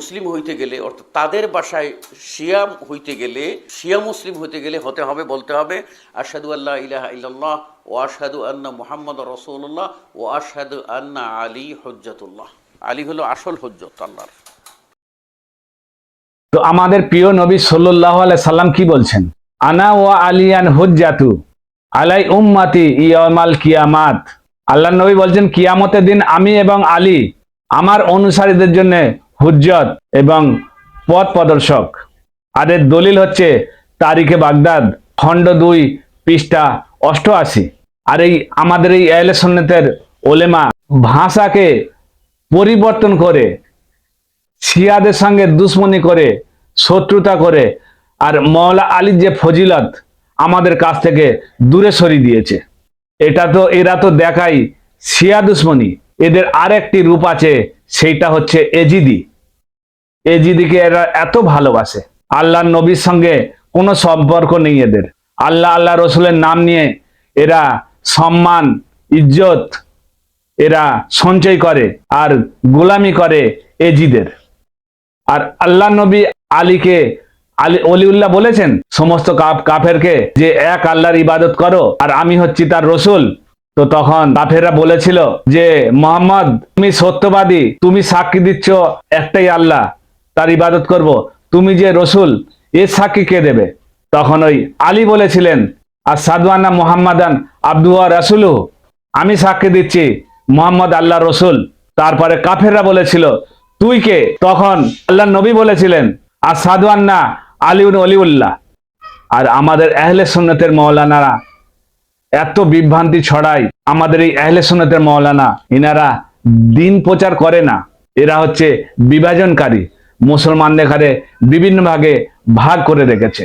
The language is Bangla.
মুসলিম হইতে গেলে, অর্থাৎ তাদের বাসায় শিয়া হইতে গেলে, শিয়া মুসলিম হইতে গেলে হতে হবে, বলতে হবে আশহাদু আল্লা ইলাহা ইল্লাল্লাহ ও আশহাদু আন্না মুহাম্মদ রাসূলুল্লাহ ও আশহাদু আন্না আলী হুজ্জাতুল্লাহ। আলী হলো আসল হুজ্জত আল্লাহর। তো আমাদের প্রিয় নবী সাল্লাল্লাহু আলাইহি সাল্লাম কি বলছেন? আনা ওয়া আলিয়ান হুজ্জাতু আলাই উম্মতি ইয়াউমাল কিয়ামাত। আল্লাহর নবী বলছেন কিয়ামতের দিন আমি এবং আলী আমার অনুসারীদের জন্য হুজ্জত এবং পথ প্রদর্শক। আর এর দলিল হচ্ছে তারিখে বাগদাদ খণ্ড 2 পৃষ্ঠা 88। আর এই আমাদের এই আহলে সুন্নাতের ওলেমা ভাষাকে পরিবর্তন করে শিয়াদের সঙ্গে দুশ্মনী করে শত্রুতা করে আর মওলা আলীর যে ফজিলত আমাদের কাছ থেকে দূরে সরিয়ে দিয়েছে। এরা তো দেখাই শিয়া দুশ্মনী। এদের আরেকটি রূপ আছে, সেইটা হচ্ছে এজিদি। এজিদিকে এরা এত ভালোবাসে, আল্লাহর নবীর সঙ্গে কোনো সম্পর্ক নেই এদের। আল্লাহ রসুলের নাম নিয়ে এরা সম্মান ইজ্জত এরা সঞ্চয় করে আর গোলামি করে এজিদের। আর আল্লাহ নবী আলীকে অলিউল্লাহ বলেছেন সমস্ত কাফেরকে যে এক আল্লাহর ইবাদত করো আর আমি হচ্ছি তার রসুল। তো তখন কাফেররা বলেছিল যে মোহাম্মদ তুমি সত্যবাদী, তুমি সাক্ষী দিচ্ছ একটাই আল্লাহ, তার ইবাদত করব, তুমি যে রসুল এর সাক্ষী কে দেবে? তখন ওই আলী বলেছিলেন আশহাদু আন্না মুহাম্মাদান আবদুহু ওয়া রাসূলুহু, আমি সাক্ষী দিচ্ছি মোহাম্মদ আল্লাহ রসুল। তারপরে কাফেররা বলেছিল তুই কে? তখন আল্লাহ নবী বলেছিলেন আশহাদু আন্না আলিউন ওলিউল্লাহ। আর আমাদের আহলে সুন্নাতের মাওলানারা এত বিভ্রান্তি ছড়ায়, আমাদের এই আহলে সুন্নাতের মাওলানা ইনারা দিন প্রচার করে না, এরা হচ্ছে বিভাজনকারী, মুসলমানদের ঘরে বিভিন্ন ভাগে ভাগ করে রেখেছে।